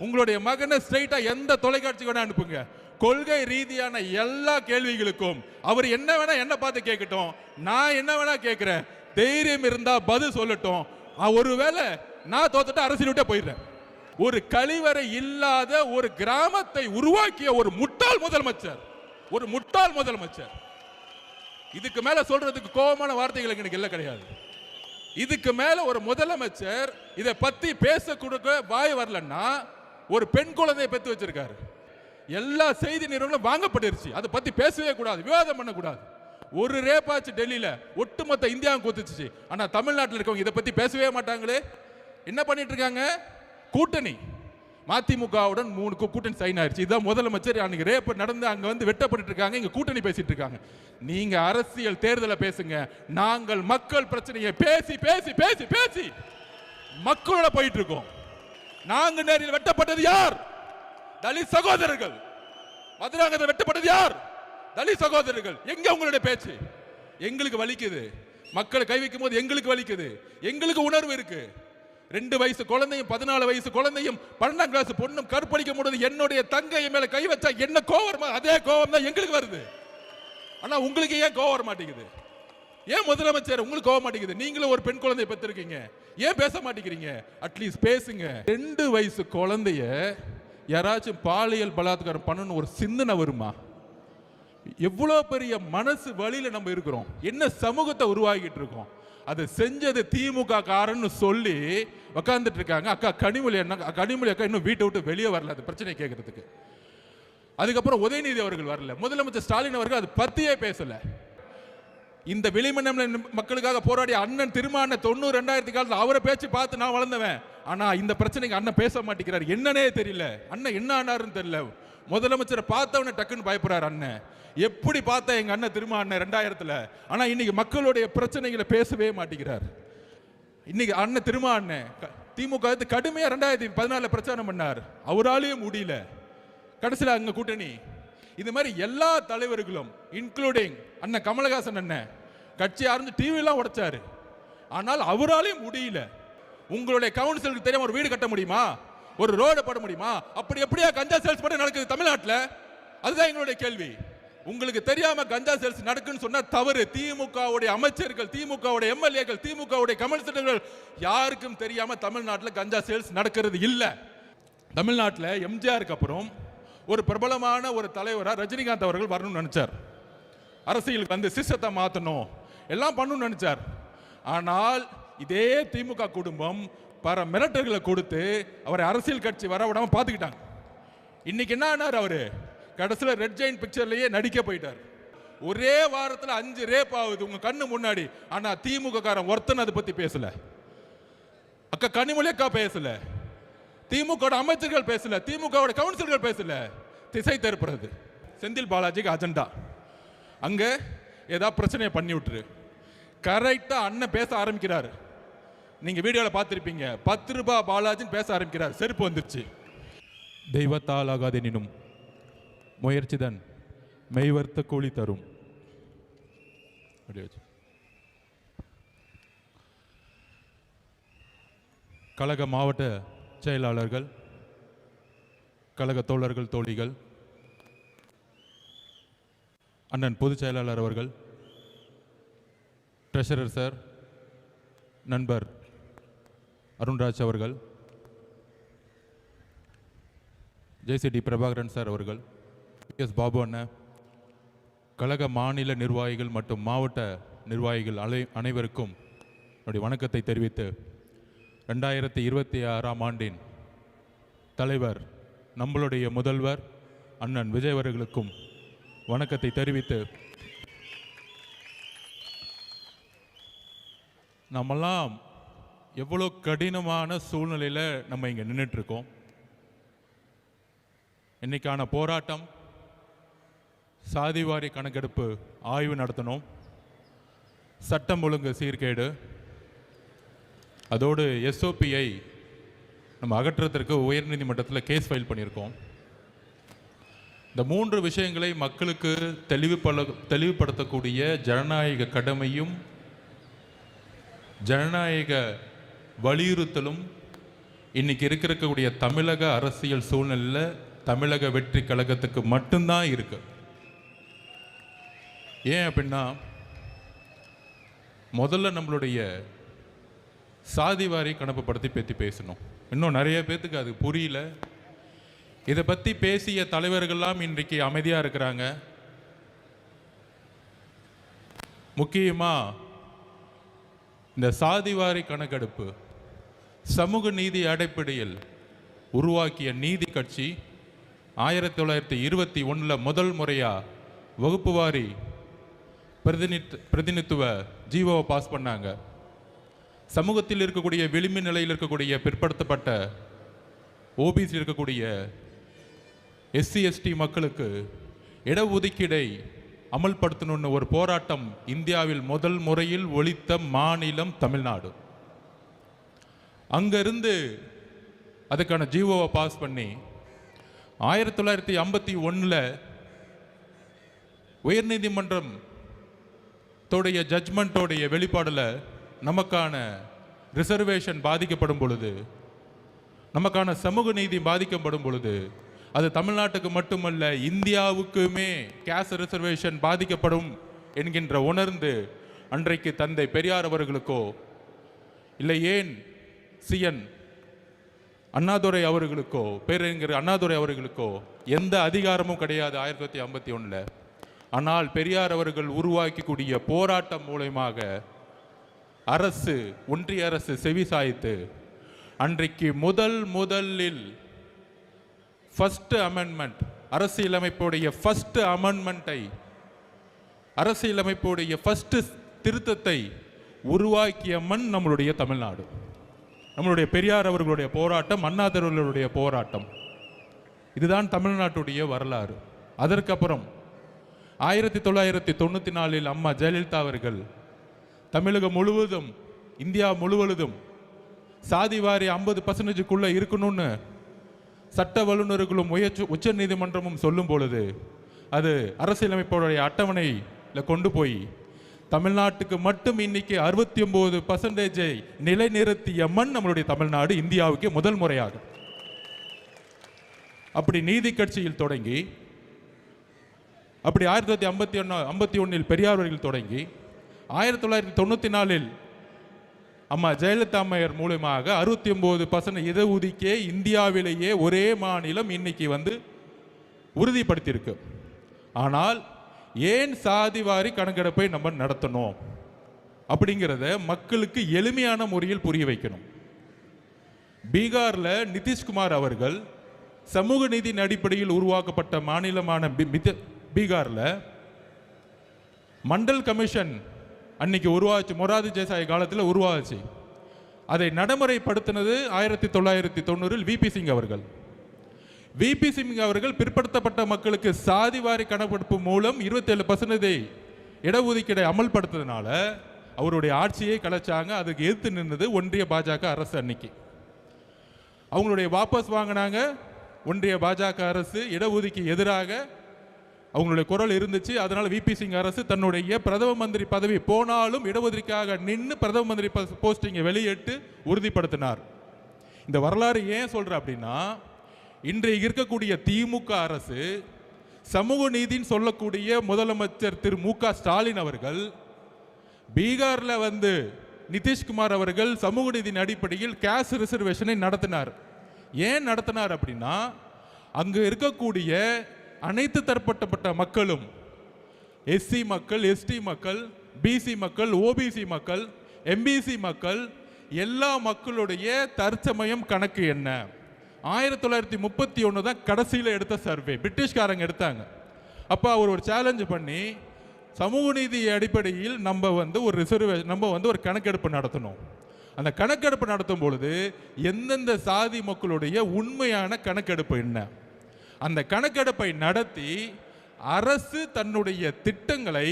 உங்களுடைய மகனை ஸ்ட்ரைட்டா எந்த தொலைக்காட்சிக்கு வேணா அனுப்புங்க. கொள்கை ரீதியான எல்லா கேள்விகளுக்கும் அவர் என்ன வேணா என்ன பார்த்து கேட்கட்டும், நான் என்ன வேணா கேட்கிறேன். தைரியம் இருந்தா பதில் சொல்லட்டும். ஒருவேளை நான் தோத்துட்டு அரசியல் விட்டே போயிடுறேன். ஒரு கழிவறை இல்லாத ஒரு கிராமத்தை உருவாக்கிய ஒரு முட்டாள் முதலமைச்சர், ஒரு முட்டாள் முதலமைச்சர். இதுக்கு மேல சொல்றதுக்கு கோபமான வார்த்தைகள் எனக்கு இல்ல கிடையாது. இதுக்கு மேல ஒரு முதலமைச்சர் இதை பத்தி பேச கொடுக்க வாய் வரலன்னா, ஒரு பெண் குழந்தையை பெற்று வச்சிருக்காரு. எல்லா செய்தி நிறுவனங்களும் வாங்கப்பட்டிருச்சு. அதை பத்தி பேசவே கூடாது, விவாதம் பண்ணக்கூடாது. ஒரு ரேப்பாச்சு டெல்லியில ஒட்டுமொத்த இந்தியாவும் கூத்துச்சு. ஆனா தமிழ்நாட்டில் இருக்கவங்க இதை பத்தி பேசவே மாட்டாங்களே. என்ன பண்ணிட்டு இருக்காங்க? கூட்டணி மதிமுகவுடன் 3 கூட்டணி சைன் ஆயிடுச்சு. இதான் முதலமைச்சர் அன்னைக்கு ரேப் நடந்து அங்க வந்து வெட்டப்பட்டு இருக்காங்க. இங்க கூட்டணி பேசிட்டு இருக்காங்க. நீங்க அரசியல் தேர்தலை பேசுங்க. நாங்கள் மக்கள் பிரச்சனையை பேசி பேசி பேசி பேசி மக்களோட போயிட்டு இருக்கோம். நாங்க நேரில் வெட்டப்பட்டது யார்? தலித் சகோதரர்கள். மதுராங்கத்தில் வெட்டப்பட்டது யார்? தலித் சகோதரர்கள். எங்க உங்களுடைய பேச்சு? எங்களுக்கு வலிக்குது. மக்களை கை வைக்கும் போது எங்களுக்கு வலிக்குது. எங்களுக்கு உணர்வு இருக்கு. 2 வயசு குழந்தையும் 14 வயசு குழந்தையும் 12ஆம் கிளாஸ் பொண்ணும் கற்பழிக்க முடியாது. என்னுடைய தங்கை மேல கை வச்சா என்ன கோவம், அதே கோவம் தான் எங்களுக்கு வருது. ஆனா உங்களுக்கு ஏன் கோவம் வர மாட்டேங்குது? ஏன் முதலமைச்சர் உங்களுக்கு கோவம் மாட்டேங்குது? நீங்களும் ஒரு பெண் குழந்தையை பெற்றிருக்கீங்க, ஏன் பேச மாட்டேங்கிறீங்க? அட்லீஸ்ட் பேசுங்க. 2 வயசு குழந்தைய யாராச்சும் பாலியல் பலாத்காரம் பண்ணணும் ஒரு சிந்தனை வருமா? எவ்வளவு பெரிய மனசு வழியில நம்ம இருக்கிறோம். என்ன சமூகத்தை உருவாக்கிட்டு இருக்கோம். அதை செஞ்சது திமுக காரன்னு சொல்லி உட்கார்ந்துட்டு இருக்காங்க. அக்கா கனிமொழி அக்கா இன்னும் வீட்டை விட்டு வெளியே வரல அது பிரச்சனை கேட்கறதுக்கு. அதுக்கப்புறம் உதயநிதி அவர்கள் வரல. முதலமைச்சர் ஸ்டாலின் அவர்கள் அது பத்தியே பேசல. இந்த வெளிமண்டல மக்களுக்காக போராடிய அண்ணன் திருமாவளவன் 90 2000 காலத்தில் அவரை பேச்சு பார்த்து நான் வளர்ந்தவன். ஆனா இந்த பிரச்சனைக்கு அண்ணன் பேச மாட்டேங்கிறார். என்னன்னே தெரியல. அண்ணன் என்ன ஆனாருன்னு தெரியல. முதலமைச்சரை பார்த்தவன டக்குன்னு பயப்படுறாரு அண்ணன். எப்படி பார்த்தா எங்க அண்ணன் திருமாவளவன் 2000ல். ஆனா இன்னைக்கு மக்களுடைய பிரச்சனைகளை பேசவே மாட்டேங்கிறார். இன்னைக்கு அண்ணன் திருமாவளவன் திமுக கடுமையா 2014 பிரச்சாரம் பண்ணார். அவராலேயும் முடியல. கடைசியில் அங்க கூட்டணி. இது மாதிரி எல்லா தலைவர்களும் இன்க்ளூடிங் அண்ணன் கமலஹாசன் அண்ணன் கட்சி ஆரம்பிச்சு டிவிலாம் உடைச்சாரு. ஆனால் அவராலையும் முடியல. உங்களுடைய கவுன்சிலுக்கு தெரியாம ஒரு வீடு கட்ட முடியுமா? ஒரு ரோடு போட முடியுமா? அப்படி எப்படியா கஞ்சா சேல்ஸ் பண்ண நடக்குது தமிழ்நாட்டில்? அதுதான் எங்களுடைய கேள்வி. உங்களுக்கு தெரியாம கஞ்சா சேல்ஸ் நடக்குன்னு சொன்னா தவறு. திமுகவுடைய அமைச்சர்கள், திமுகவுடைய எம்எல்ஏக்கள், திமுகவுடைய கமிஷனர்கள் யாருக்கும் தெரியாம தமிழ்நாட்டில் கஞ்சா சேல்ஸ் நடக்கிறது இல்ல. தமிழ்நாட்டில் எம்ஜிஆருக்கு அப்புறம் ஒரு பிரபலமான ஒரு தலைவரா ரஜினிகாந்த் அவர்கள் வரணும்னு நினைச்சார். அரசியலுக்கு வந்து சிஸ்டத்தை மாற்றணும் எல்லாம் பண்ணணும்னு நினைச்சார். ஆனால் இதே திமுக குடும்பம் பல மிரட்டல்களை கொடுத்து அவரை அரசியல் கட்சி வர விடாம பார்த்துக்கிட்டாங்க. இன்னைக்கு என்ன ஆனார்? அவரு கடைசியில் ரெட் ஜெயின் பிக்சர்லயே நடிக்க போயிட்டார். ஒரே வாரத்தில் 5 ரேப் ஆகுது உங்க கண்ணு முன்னாடி. ஆனா திமுக காரன் ஒருத்தன் அதை பத்தி பேசல. அக்கா கனிமொழி அக்கா பேசல. திமுக அமைச்சர்கள் பேசல. திமுக கவுன்சிலர்கள் பேசல. திசை திருப்புறது செந்தில் பாலாஜிக்கு அஜெண்டா. அங்க ஏதாவது பிரச்சனையை பண்ணி விட்டுரு. கரெக்டா அண்ணன் பேச ஆரம்பிக்கிறார். நீங்க வீடியோல பார்த்திருப்பீங்க. 10 ரூபாய் பாலாஜின்னு பேச ஆரம்பிக்கிறார். செருப்பு வந்துருச்சு. தெய்வத்தால் ஆகாதெனினும் முயற்சிதான் மெய்வர்த்த கூலி தரும். கழக மாவட்ட செயலாளர்கள், கழக தோழர்கள், தோழிகள், அண்ணன் பொதுச் செயலாளர் அவர்கள், ட்ரெஷரர் சார், நண்பர் அருண்ராஜ் அவர்கள், ஜேசிடி பிரபாகரன் சார் அவர்கள், எஸ் பாபு அண்ணன், கழக மாநில நிர்வாகிகள் மற்றும் மாவட்ட நிர்வாகிகள் அனைவருக்கும் என்னுடைய வணக்கத்தை தெரிவித்து 2026ஆம் ஆண்டின் தலைவர் நம்மளுடைய முதல்வர் அண்ணன் விஜய் அவர்களுக்கும் வணக்கத்தை தெரிவித்து, நம்மெல்லாம் எவ்வளோ கடினமான சூழ்நிலையில் நம்ம இங்கே நின்றுட்டுருக்கோம். இன்னைக்கான போராட்டம் சாதிவாரி கணக்கெடுப்பு ஆய்வு நடத்தணும், சட்டம் ஒழுங்கு சீர்கேடு, அதோடு எஸ்ஓபியை நம்ம அகற்றுறதுக்கு உயர்நீதிமன்றத்தில் கேஸ் ஃபைல் பண்ணியிருக்கோம். இந்த 3 விஷயங்களை மக்களுக்கு தெளிவுபடுத்தக்கூடிய ஜனநாயக கடமையும் ஜனநாயக வலியுறுத்தலும் இன்னைக்கு இருக்கக்கூடிய தமிழக அரசியல் சூழ்நிலையில் தமிழக வெற்றி கழகத்துக்கு மட்டும்தான் இருக்கு. ஏன் அப்படின்னா, முதல்ல நம்மளுடைய சாதிவாரி கணக்கு பற்றி பேசணும். இன்னும் நிறைய பேர்த்துக்கு அது புரியல. இதை பற்றி பேசிய தலைவர்கள்லாம் இன்றைக்கு அமைதியாக இருக்கிறாங்க. முக்கியமாக இந்த சாதிவாரி கணக்கெடுப்பு சமூக நீதி அடிப்படையில் உருவாக்கிய நீதி கட்சி 1921 முதல் முறையாக வகுப்பு வாரி பிரதிநிதித்துவ ஜீவோவை பாஸ் பண்ணாங்க. சமூகத்தில் இருக்கக்கூடிய விளிம்பு நிலையில் இருக்கக்கூடிய பிற்படுத்தப்பட்ட ஓபிசி இருக்கக்கூடிய எஸ்சி எஸ்டி மக்களுக்கு இடஒதுக்கீடை அமல்படுத்தணும்னு ஒரு போராட்டம் இந்தியாவில் முதல் முறையில் ஒலித்த மாநிலம் தமிழ்நாடு. அங்கிருந்து அதுக்கான ஜீவோவை பாஸ் பண்ணி 1951 உயர்நீதிமன்றம் ஜட்ஜ்மெண்ட்டோடைய வெளிப்பாடில் நமக்கான ரிசர்வேஷன் பாதிக்கப்படும் பொழுது, நமக்கான சமூக நீதி பாதிக்கப்படும் பொழுது, அது தமிழ்நாட்டுக்கு மட்டுமல்ல இந்தியாவுக்குமே கேஸ்ட் ரிசர்வேஷன் பாதிக்கப்படும் என்கின்ற உணர்ந்து அன்றைக்கு தந்தை பெரியார் அவர்களுக்கோ இல்லை ஏன் சிஎன் அண்ணாதுரை அவர்களுக்கோ பேரறிஞர் அண்ணாதுரை அவர்களுக்கோ எந்த அதிகாரமும் கிடையாது 1951. ஆனால் பெரியார் அவர்கள் உருவாக்கக்கூடிய போராட்டம் மூலமாக அரசு, ஒன்றிய அரசு செவி சாய்த்து அன்றைக்கு முதலில் ஃபர்ஸ்ட் அமெண்ட்மெண்ட், அரசியலமைப்புடைய ஃபர்ஸ்ட் அமெண்ட்மெண்ட்டை, அரசியலமைப்புடைய ஃபர்ஸ்ட் திருத்தத்தை உருவாக்கிய மண் நம்மளுடைய தமிழ்நாடு. நம்மளுடைய பெரியார் அவர்களுடைய போராட்டம், அண்ணாதுரைகளுடைய போராட்டம். இதுதான் தமிழ்நாட்டுடைய வரலாறு. அதற்கப்புறம் 1994 அம்மா ஜெயலலிதா அவர்கள் தமிழகம் முழுவதும், இந்தியா முழுவதும் சாதிவாரி 50% இருக்கணும்னு சட்ட வல்லுநர்களும் உச்ச நீதிமன்றமும் சொல்லும் பொழுது அது அரசியலமைப்புடைய அட்டவணையில் கொண்டு போய் தமிழ்நாட்டுக்கு மட்டும் இன்னைக்கு 69% நிலைநிறுத்திய மண் நம்மளுடைய தமிழ்நாடு, இந்தியாவுக்கு முதல் முறையாக. அப்படி நீதி கட்சியில் தொடங்கி, அப்படி 1951 பெரியார் அவர்கள் தொடங்கி 1994 அம்மா ஜெயலலிதா அம்மையார் மூலமாக 69% இடஒதுக்கீடே இந்தியாவிலேயே ஒரே மாநிலம் இன்னைக்கு உறுதிப்படுத்தியிருக்கு. ஆனால் ஏன் சாதிவாரி கணக்கெடுப்பை நம்ம நடத்தணும் அப்படிங்கிறத மக்களுக்கு எளிமையான முறையில் புரிய வைக்கணும். பீகாரில் நிதிஷ்குமார் அவர்கள் சமூக நீதியின் அடிப்படையில் உருவாக்கப்பட்ட மாநிலமான பீகாரில் மண்டல் கமிஷன் அன்னைக்கு உருவாச்சு, மொரார்ஜி தேசாய் காலத்தில் உருவாச்சு. அதை நடைமுறைப்படுத்தினது 1990 விபி சிங் அவர்கள். விபி சிங் அவர்கள் பிற்படுத்தப்பட்ட மக்களுக்கு சாதிவாரி கணக்கெடுப்பு மூலம் 27% இடஒதுக்கீடை அமல்படுத்துறதுனால அவருடைய ஆட்சியை கலைச்சாங்க. அதுக்கு எதிர்த்து நின்றது ஒன்றிய பாஜக அரசு. அன்னைக்கு அவங்களுடைய வாபஸ் வாங்கினாங்க. ஒன்றிய பாஜக அரசு இடஒதுக்கீடு எதிராக அவங்களுடைய குரல் இருந்துச்சு. அதனால விபி சிங் அரசு தன்னுடைய பிரதம மந்திரி பதவி போனாலும் இடஒதுக்கீடாக நின்று பிரதம மந்திரி போஸ்டிங்கை வெளியிட்டு உறுதிப்படுத்தினார். இந்த வரலாறு ஏன் சொல்ற அப்படின்னா, இன்றைக்கு இருக்கக்கூடிய திமுக அரசு சமூக நீதின்னு சொல்லக்கூடிய முதலமைச்சர் திரு மு.க. ஸ்டாலின் அவர்கள் பீகாரில் நிதிஷ்குமார் அவர்கள் சமூக நீதியின் அடிப்படையில் கேஸ்ட் ரிசர்வேஷனை நடத்தினார். ஏன் நடத்தினார் அப்படின்னா, அங்கு இருக்கக்கூடிய அனைத்து தரப்பட்ட மக்களும், எஸ்சி மக்கள், எஸ்டி மக்கள், பிசி மக்கள், ஓபிசி மக்கள், எம்பிசி மக்கள், எல்லா மக்களுடைய தற்சமயம் கணக்கு என்ன 1931 தான் கடைசியில் எடுத்த சர்வே, பிரிட்டிஷ்காரங்க எடுத்தாங்க. அப்போ அவர் ஒரு சேலஞ்சு பண்ணி சமூக நீதி அடிப்படையில் நம்ம ஒரு ரிசர்வேஷன், நம்ம ஒரு கணக்கெடுப்பு நடத்தணும். அந்த கணக்கெடுப்பு நடத்தும் பொழுது எந்தெந்த சாதி மக்களுடைய உண்மையான கணக்கெடுப்பு என்ன, அந்த கணக்கெடுப்பை நடத்தி அரசு தன்னுடைய திட்டங்களை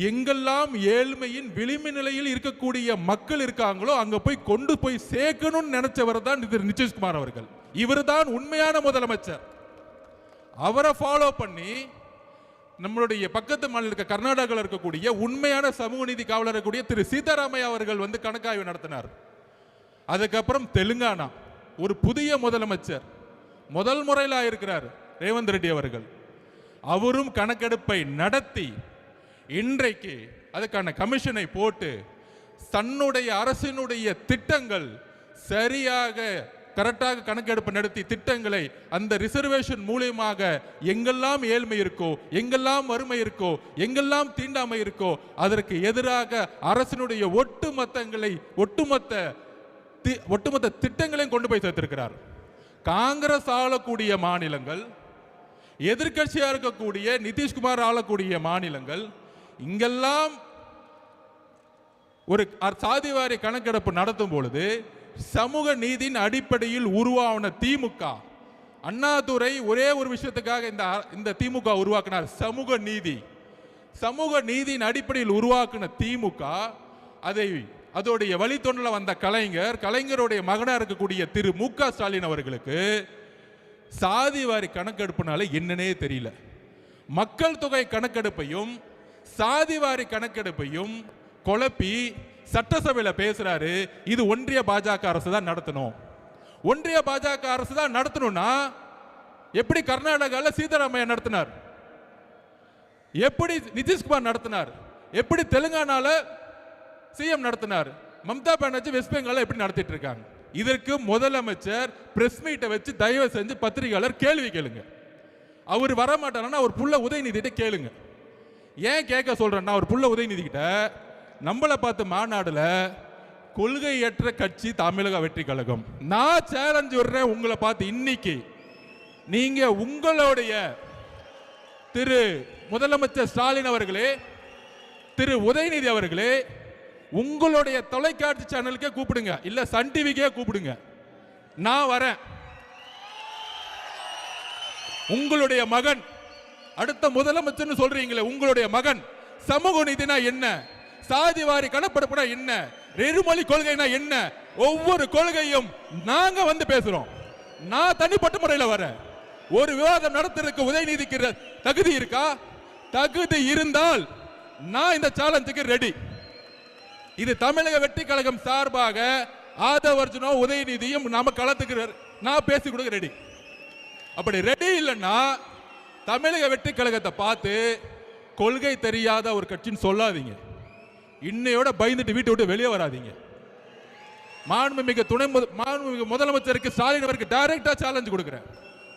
எங்கெல்லாம் ஏழ்மையின் விளிம்பு நிலையில் இருக்கக்கூடிய மக்கள் இருக்காங்களோ அங்க போய் கொண்டு போய் சேர்க்கணும்னு நினைச்சவர் தான் நிதிஷ்குமார் அவர்கள். இவர் தான் உண்மையான முதலமைச்சர். அவரை ஃபாலோ பண்ணி நம்மளுடைய பக்கத்து மாநில கர்நாடகாவில் இருக்கக்கூடிய உண்மையான சமூக நீதி காவலர் இருக்கக்கூடிய திரு சீதாராமையா அவர்கள் கணக்காய்வு நடத்தினார். அதுக்கப்புறம் தெலுங்கானா, ஒரு புதிய முதலமைச்சர், முதல் முறையில் ஆயிருக்கிறார் ரேவந்த் ரெட்டி அவர்கள். அவரும் கணக்கெடுப்பை நடத்தி இன்றைக்கு அதுக்கான கமிஷனை போட்டு தன்னுடைய அரசினுடைய திட்டங்கள் சரியாக கரெக்டாக கணக்கெடுப்பு நடத்தி திட்டங்களை அந்த ரிசர்வேஷன் மூலியமாக எங்கெல்லாம் ஏழ்மை இருக்கோ, எங்கெல்லாம் வறுமை இருக்கோ, எங்கெல்லாம் தீண்டாமை இருக்கோ அதற்கு எதிராக அரசினுடைய ஒட்டுமொத்த திட்டங்களையும் கொண்டு போய் சேர்த்திருக்கிறார். காங்கிரஸ் ஆளக்கூடிய மாநிலங்கள், எதிர்கட்சியாக இருக்கக்கூடிய நிதிஷ்குமார் ஆளக்கூடிய மாநிலங்கள், இங்கெல்லாம் ஒரு சாதிவாரி கணக்கெடுப்பு நடத்தும் பொழுது சமூக நீதியின் அடிப்படையில் உருவான திமுக, அண்ணாதுரை ஒரே ஒரு விஷயத்துக்காக இந்த திமுக உருவாக்கினார், சமூக நீதியின் அடிப்படையில் உருவாக்கின திமுக அதோடைய வழித்தொண்டில் வந்த கலைஞருடைய மகனாக இருக்கக்கூடிய திரு மு.க. ஸ்டாலின் அவர்களுக்கு சாதிவாரி கணக்கெடுப்புனால என்னன்னே தெரியல. மக்கள் தொகை கணக்கெடுப்பையும் சாதிவாரி கணக்கெடுப்பையும் குழப்பி சட்டசபையில் பேசுறாரு. இது ஒன்றிய பாஜக அரசு தான் நடத்தணும். ஒன்றிய பாஜக அரசு தான் நடத்தணும்னா எப்படி கர்நாடகாவில் சீதாராமையா நடத்தினார், எப்படி நிதிஷ்குமார் நடத்தினார், எப்படி தெலுங்கானால சிஎம் நடத்தினார், மம்தா பானர்ஜி வெஸ்ட் பெங்கால எப்படி நடத்திட்டு இருக்காங்க. இதற்கு முதலமைச்சர் பிரஸ் மீட்டை வச்சு தயவு செஞ்சு பத்திரிகையாளர் கேள்வி கேளுங்க. அவர் வரமாட்டாருன்னா அவர் புள்ள உதயநிதிட்ட கேளுங்க. ஏன் கேட்க சொல்றேன்னா, அவர் புள்ள உதயநிதி கிட்ட நம்மளை பார்த்து மாநாடுல கொள்கையற்ற கட்சி தமிழக வெற்றி கழகம், நான் சேலஞ்ச் விடுறேன் உங்களை பார்த்து, இன்னைக்கு நீங்க உங்களுடைய திரு முதலமைச்சர் ஸ்டாலின் அவர்களே, திரு உதயநிதி அவர்களே, உங்களுடைய தொலைக்காட்சி சேனலுக்கே கூப்பிடுங்க, இல்ல சன் டிவிக்கே கூப்பிடுங்க, நான் வரேன். உங்களுடைய மகன் அடுத்த முதலமைச்சர் சொல்றீங்களே, உங்களுடைய மகன் சமூக நீதினா என்ன, சாதிவாரி கணக்கெடுப்புனா என்ன, நெருமொழி கொள்கைனா என்ன, ஒவ்வொரு கொள்கையும் நாங்க வந்து பேசுறோம். நான் தனிப்பட்ட முறையில் வரேன். ஒரு விவாதம் நடத்துறதுக்கு உதயநிதிக்கு தகுதி இருக்கா? தகுதி இருந்தால் நான் இந்த சேலஞ்சுக்கு ரெடி. இது தமிழக வெற்றி கழகம் சார்பாக ஆதவர்ஜுனோ உதயநிதியும் நாம களத்துக்கு நான் பேசி கொடுக்க ரெடி. அப்படி ரெடி இல்லைன்னா தமிழக வெற்றி கழகத்தை பார்த்து கொள்கை தெரியாத ஒரு கட்சின்னு சொல்லாதீங்க. இன்னையோட பயந்துட்டு வீட்டை விட்டு வெளியே வராதீங்க. மாண்புமிகு முதலமைச்சருக்கு ஸ்டாலின் அவருக்கு டைரக்டா சேலஞ்ச் கொடுக்கிறேன்.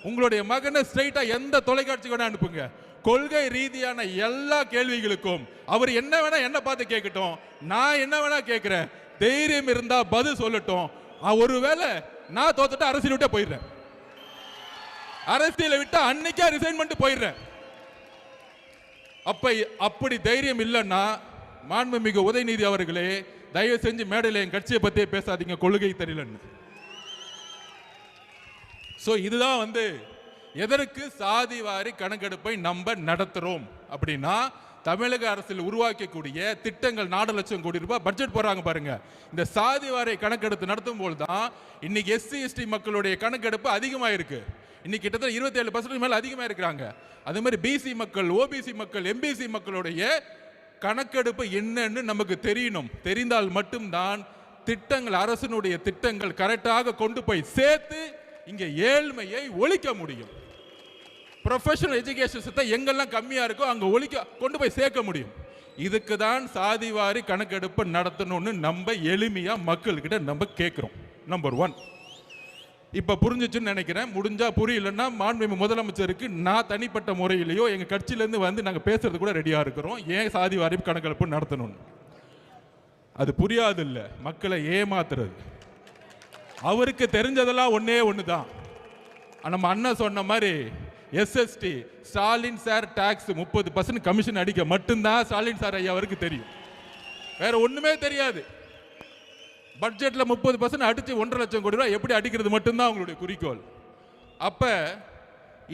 உங்களுடைய மகனை ஸ்ட்ரைட்டா எந்த தொலைக்காட்சி வேணா அனுப்புங்க. கொள்கை ரீதியான எல்லா கேள்விகளுக்கும் அவர் என்ன வேணா என்ன பார்த்து கேட்கட்டும், நான் என்ன வேணா கேட்கிறேன். தைரியம் இருந்தா பதில் சொல்லட்டும். ஒருவேளை நான் தோத்துட்டு அரசியல் விட்டே போயிடுறேன், அரசியலை விட்டு அன்னைக்கே ரிசைன் பண்ணிட்டு போயிடுறேன். அப்படி தைரியம் இல்லைன்னா மாண்புமிகு உதயநிதி அவர்களே, தயவு செஞ்சு மேடையில் என் கட்சியை பத்தியே பேசாதீங்க, கொள்கை தெரியலன்னு. இதுதான் எதற்கு சாதிவாரி கணக்கெடுப்பை நம்ம நடத்துறோம் அப்படின்னா, தமிழக அரசில் உருவாக்கக்கூடிய திட்டங்கள் 4 லட்சம் கோடி ரூபாய் பட்ஜெட் போறாங்க பாருங்க. இந்த சாதிவாரி கணக்கெடுப்பு நடத்தும் போது தான் இன்னைக்கு எஸ்சி எஸ்டி மக்களுடைய கணக்கெடுப்பு அதிகமாக இருக்கு. இன்னைக்கு கிட்டத்தட்ட 27% மேல அதிகமாக இருக்கிறாங்க. அதே மாதிரி பிசி மக்கள், ஓபிசி மக்கள், எம்பிசி மக்களுடைய கணக்கெடுப்பு என்னன்னு நமக்கு தெரியணும். தெரிந்தால் மட்டும்தான் திட்டங்கள், அரசினுடைய திட்டங்கள் கரெக்டாக கொண்டு போய் சேர்த்து இங்க ஏழ்மையை ஒழிக்க முடியும். ப்ரொஃபஷனல் எஜுகேஷன் எங்கெல்லாம் கம்மியா இருக்கோ அங்க கொண்டு போய் சேர்க்க முடியும். இதுக்கு தான் சாதிவாரி கணக்கெடுப்பு நடத்தணும்னு நம்ம எளிமையா மக்கள்கிட்ட நம்ம கேட்கிறோம். நம்பர் 1 இப்ப புரிஞ்சிச்சுன்னு நினைக்கிறேன். முடிஞ்சா புரியலன்னா மாண்புமிகு முதலமைச்சருக்கு நான் தனிப்பட்ட முறையிலேயோ எங்க கட்சியிலேருந்து நாங்க பேசுறது கூட ரெடியா இருக்கிறோம். ஏன் சாதிவாரி கணக்கெடுப்பு நடத்தணும், அது புரியாது இல்ல, மக்களை ஏமாத்துறது. அவருக்கு தெரிஞ்சதெல்லாம் ஒண்ணு தான். நம்ம அண்ணன் சொன்ன மாதிரி SST Stalin sir tax 30% commission அடிக்க மட்டும்தான் ஸ்டாலின் சார் ஐயா அவருக்கு தெரியும், வேற ஒண்ணுமே தெரியாது. பட்ஜெட்ல 30% அடிச்சு 1.5 லட்சம் கோடி ரூபாய் எப்படி அடிக்கிறது மட்டும்தான் அவங்களுடைய குறிக்கோள். அப்ப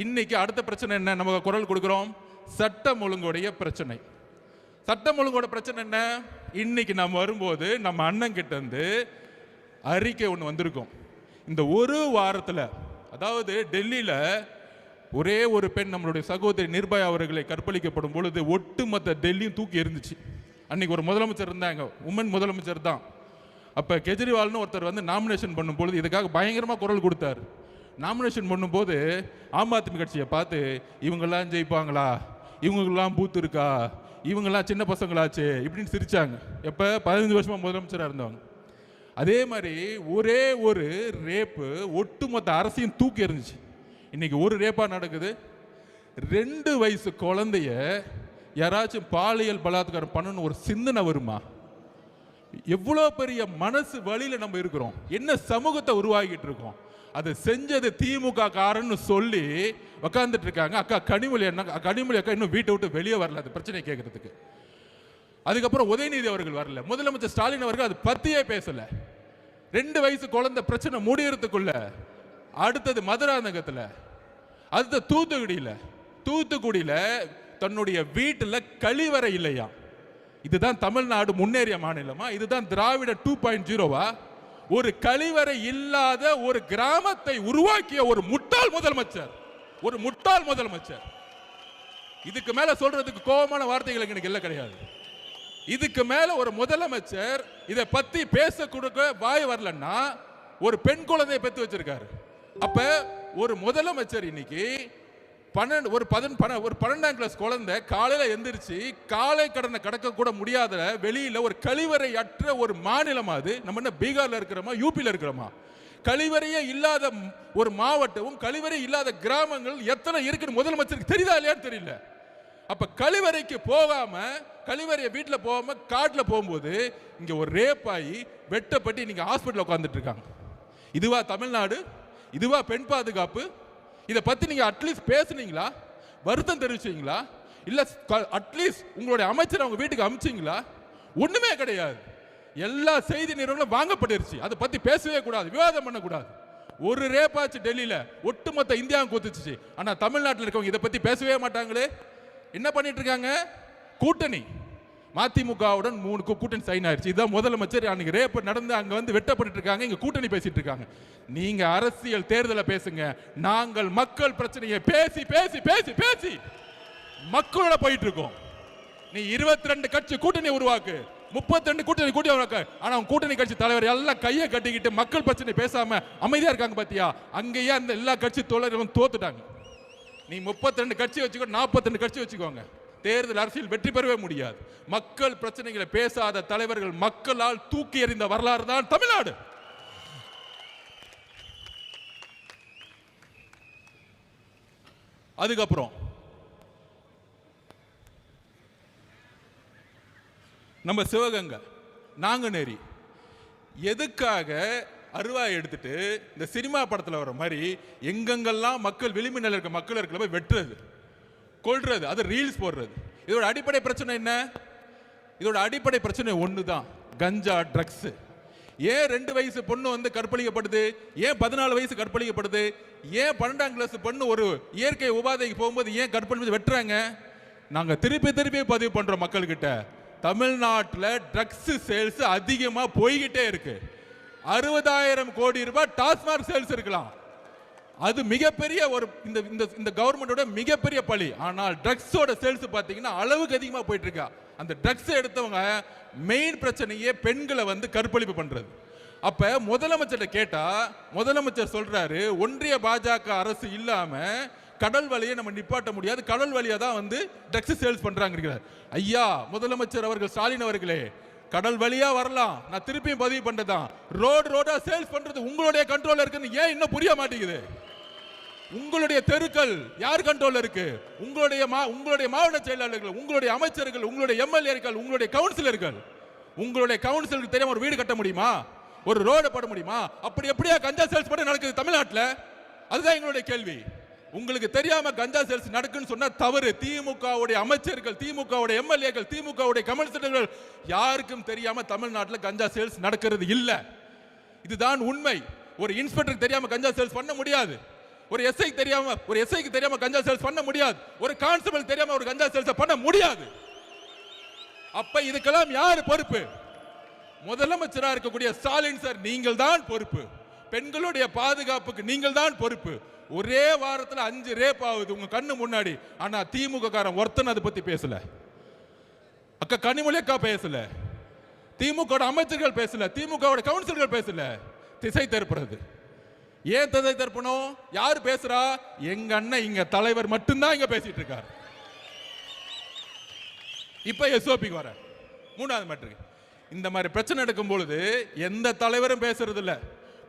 இன்னைக்கு அடுத்த பிரச்சனை என்ன, நம்ம குரல் கொடுக்கிறோம், சட்டம் ஒழுங்குடைய பிரச்சனை. சட்டம் ஒழுங்கோட பிரச்சனை என்ன, இன்னைக்கு நம்ம வரும்போது நம்ம அண்ணன் கிட்ட இருந்து அறிக்கை ஒன்று வந்திருக்கும். இந்த ஒரு வாரத்தில், அதாவது டெல்லியில ஒரே ஒரு பெண் நம்மளுடைய சகோதரி நிர்பயா அவர்களை கற்பழிக்கப்படும் பொழுது ஒட்டுமொத்த டெல்லியும் தூக்கி எறிஞ்சிச்சு. அன்னைக்கு ஒரு முதலமைச்சர் இருந்தாங்க, உமன் முதலமைச்சர் தான். அப்போ கெஜ்ரிவால்னு ஒருத்தர் வந்து நாமினேஷன் பண்ணும்போது இதுக்காக பயங்கரமாக குரல் கொடுத்தார். நாமினேஷன் பண்ணும்போது ஆம் ஆத்மி கட்சியை பார்த்து இவங்கெல்லாம் ஜெயிப்பாங்களா, இவங்களுக்கெல்லாம் பூத்து இருக்கா, இவங்கெல்லாம் சின்ன பசங்களாச்சு இப்படின்னு சிரிச்சாங்க. எப்போ 15 வருஷமாக முதலமைச்சராக இருந்தவங்க. அதே மாதிரி ஒரே ஒரு ரேப்பு ஒட்டுமொத்த அரசியும் தூக்கி எறிஞ்சிச்சு. இன்னைக்கு ஒரு ரேப்பாக நடக்குது. 2 வயசு குழந்தைய யாராச்சும் பாலியல் பலாத்காரம் பண்ணணும் ஒரு சிந்தனை வருமா? எவ்வளோ பெரிய மனசு வழியில் நம்ம இருக்கிறோம், என்ன சமூகத்தை உருவாக்கிட்டு இருக்கோம். அதை செஞ்சது திமுக காரன்னு சொல்லி உக்காந்துட்டு இருக்காங்க. அக்கா கனிமொழி அக்கா இன்னும் வீட்டை விட்டு வெளியே வரல அது பிரச்சனை கேட்கறதுக்கு. அதுக்கப்புறம் உதயநிதி அவர்கள் வரல, முதலமைச்சர் ஸ்டாலின் அவர்கள் அது பத்தியே பேசல. 2 வயசு குழந்தை பிரச்சனை முடியறதுக்குள்ள அடுத்தது மதுராந்தகத்தில், அடுத்த தூத்துக்குடியில தன்னுடைய வீட்டில் கழிவறை இல்லையா? இதுதான் தமிழ்நாடு முன்னேறிய மாநிலமா? இதுதான் திராவிட 2.0வா? ஒரு கழிவறை இல்லாத ஒரு கிராமத்தை உருவாக்கிய ஒரு முட்டாள் முதலமைச்சர். இதுக்கு மேல சொல்றதுக்கு கோபமான வார்த்தைகள் எனக்கு இல்ல கிடையாது. இதுக்கு மேல ஒரு முதலமைச்சர் இதை பத்தி பேச கொடுக்க வாய் வரலன்னா ஒரு பெண் குழந்தையை பெற்று வச்சிருக்காரு. அப்ப ஒரு முதலமைச்சர் இன்னைக்கு 12ஆம் கிளாஸ் குழந்தை காலையில எந்திரிச்சு காலை கடனை கடக்க கூட முடியாத வெளியில ஒரு கழிவறை அற்ற ஒரு மாநிலம் அது. நம்ம என்ன பீகார்ல இருக்கிறோமா, யூபியில் இருக்கிறோமா? கழிவறையே இல்லாத ஒரு மாவட்டமும் கழிவறை இல்லாத கிராமங்கள் எத்தனை இருக்குன்னு முதலமைச்சருக்கு தெரியுதா இல்லையான்னு தெரியல. அப்ப கழிவறைக்கு போகாம, கழிவறையை வீட்டில் போகாம காட்டில் போகும்போது இங்க ஒரு ரேப் ஆகி வெட்டப்பட்டு நீங்க ஹாஸ்பிட்டல் உட்காந்துட்டு இருக்காங்க. இதுவா தமிழ்நாடு? இதுவா பெண் பாதுகாப்பு? இதை பத்தி நீங்க அட்லீஸ்ட் பேசுனீங்களா? வருத்தம் தெரிவிச்சீங்களா? இல்ல அட்லீஸ்ட் உங்களுடைய அமைச்சர் அவங்க வீட்டுக்கு அனுப்பிச்சீங்களா? ஒண்ணுமே கிடையாது. எல்லா செய்தி நிறுவனம் வாங்கப்பட்டிருச்சு. அதை பத்தி பேசவே கூடாது, விவாதம் பண்ணக்கூடாது. ஒரு ரேப்பாச்சு டெல்லியில ஒட்டுமொத்த இந்தியாவும் கூத்துச்சு. ஆனா தமிழ்நாட்டில் இருக்கவங்க இதை பத்தி பேசவே மாட்டாங்களே. என்ன பண்ணிட்டு இருக்காங்க? கூட்டணி மதிமுகவுடன் 3 கூட்டணி சைன் ஆயிடுச்சு. இதுதான் முதலமைச்சர் அன்னைக்கு ரேப் நடந்து அங்க வந்து வெட்டப்பட்டு இருக்காங்க. இங்க கூட்டணி பேசிட்டு இருக்காங்க. நீங்க அரசியல் தேர்தலை பேசுங்க. நாங்கள் மக்கள் பிரச்சனையை பேசி பேசி பேசி பேசி மக்களோட போயிட்டு இருக்கோம். நீ 22 கட்சி கூட்டணி உருவாக்கு, 32 கூட்டணி உருவாக்கு. ஆனா கூட்டணி கட்சி தலைவர் எல்லாம் கையை கட்டிக்கிட்டு மக்கள் பிரச்சனை பேசாம அமைதியா இருக்காங்க. பாத்தியா? அங்கேயே அந்த எல்லா கட்சி தலைவர்களும் தோத்துட்டாங்க. நீ 32 கட்சி வச்சுக்கோ, 42 கட்சி வச்சுக்கோங்க, தேர்தல் அரசியல் வெற்றி பெறவே முடியாது. மக்கள் பிரச்சனைகளை பேசாத தலைவர்கள் மக்களால் தூக்கி எறிந்த வரலாறு தான் தமிழ்நாடு. அதுக்கப்புறம் நம்ம சிவகங்கை நாங்குநேரி எதுக்காக அருவாய் எடுத்துட்டு இந்த சினிமா படத்தில் வர மாதிரி எங்கெங்கெல்லாம் மக்கள் விளிம்பு நிலை இருக்க மக்கள் இருக்கிற போய் வெட்டுறது, கொள்றது, அது ரீல்ஸ் போடுறது. இதோட அடிப்படை பிரச்சனை என்ன? இதோட அடிப்படை பிரச்சனை ஒண்ணுதான், கஞ்சா, ட்ரக்ஸ். ஏன் 2 வயசு பொண்ணு வந்து கற்பழிக்கப்படுது? ஏன் 14 வயசு கற்பழிக்கப்படுது? ஏன் 12ஆம் கிளாஸ் பொண்ணு ஒரு இயற்கை உபாதைக்கு போகும்போது ஏன் கற்பழிச்சு வெட்டுறாங்க? நாங்க திருப்பி பதிவு பண்றோம் மக்கள்கிட்ட. தமிழ்நாட்டில் ட்ரக்ஸ் சேல்ஸ் அதிகமா போய்கிட்டே இருக்கு. 60,000 கோடி ரூபாய் டாஸ்மாக் சேல்ஸ் இருக்கலாம். அது மிகப்பெரிய ஒரு இந்த கவர்மெண்டோட மிகப்பெரிய பழி. ஆனால் ட்ரக்ஸோட சேல்ஸ் பார்த்தீங்கன்னா அளவுக்கு அதிகமாக போயிட்டு இருக்கா. அந்த ட்ரக்ஸ் எடுத்தவங்க மெயின் பிரச்சனையே பெண்களை வந்து கற்பழிப்பு பண்றது. அப்ப முதலமைச்சர் கேட்டா முதலமைச்சர் சொல்றாரு, ஒன்றிய பாஜக அரசு இல்லாம கடல் வழியை நம்ம நிப்பாட்ட முடியாது, கடல் வழியா தான் வந்து ட்ரக்ஸ் சேல்ஸ் பண்றாங்க. ஐயா முதலமைச்சர் அவர்கள் ஸ்டாலின் அவர்களே, கடல் வழியா வரலாம், நான் திருப்பியும் பதிவு பண்றதான். ரோடா சேல்ஸ் பண்றது உங்களுடைய கண்ட்ரோல் இருக்குன்னு ஏன் இன்னும் புரிய மாட்டேங்குது? உங்களுடைய தெருக்கள் யார் கண்ட்ரோல் இருக்கு? உங்களுடைய மாவட்ட செயலாளர்கள், உங்களுடைய அமைச்சர்கள், உங்களுடைய எம்எல்ஏக்கள், உங்களுடைய கவுன்சிலர்கள். உங்களுடைய கவுன்சிலுக்கு தெரியாம ஒரு வீடு கட்ட முடியுமா? ஒரு ரோடு போட முடியுமா? அப்படி எப்படியா கஞ்சா சேல்ஸ் பண்ண நடக்குது தமிழ்நாட்டில்? அதுதான் எங்களுடைய கேள்வி. உங்களுக்கு தெரியாம கஞ்சா சேல்ஸ் நடக்குன்னு சொன்னா தவறு. திமுகவுடைய அமைச்சர்கள், திமுகவுடைய எம்எல்ஏக்கள், திமுகவுடைய கவுன்சிலர்கள் யாருக்கும் தெரியாம தமிழ்நாட்டில் கஞ்சா சேல்ஸ் நடக்கிறது இல்ல. இதுதான் உண்மை. ஒரு இன்ஸ்பெக்டருக்கு தெரியாம கஞ்சா சேல்ஸ் பண்ண முடியாது. ஒரு எஸ்ஐக்கு தெரியாம கஞ்சா சேல்ஸ் பண்ண முடியாது. ஒரு கான்ஸ்டபிள் தெரியாம ஒரு கஞ்சா சேல்ஸ் பண்ண முடியாது. அப்ப இதுக்கெல்லாம் யாரு பொறுப்பு? முதலமைச்சரா இருக்கக்கூடிய ஸ்டாலின் சார், நீங்கள் தான் பொறுப்பு. பெண்களுடைய பாதுகாப்புக்கு நீங்கள் தான் பொறுப்பு. ஒரே வாரத்தில் 5 ரேப் ஆகுது உங்க கண்ணு முன்னாடி. ஆனா திமுக காரன் ஒருத்தன் அதை பத்தி பேசல. அக்கா கனிமொழி அக்கா பேசல, திமுக அமைச்சர்கள் பேசல, திமுக கவுன்சிலர்கள் பேசல. திசை திருப்புறது. ஏன் திசை திருப்பணும்? யார் பேசுறா? எங்க அண்ணன் இங்க தலைவர் மட்டும்தான் இங்க பேசிட்டு இருக்கார். இப்ப எஸ்ஓபிக்கு வர மூணாவது மேட்ருக்கு. இந்த மாதிரி பிரச்சனை எடுக்கும் பொழுது எந்த தலைவரும் பேசுறது இல்ல.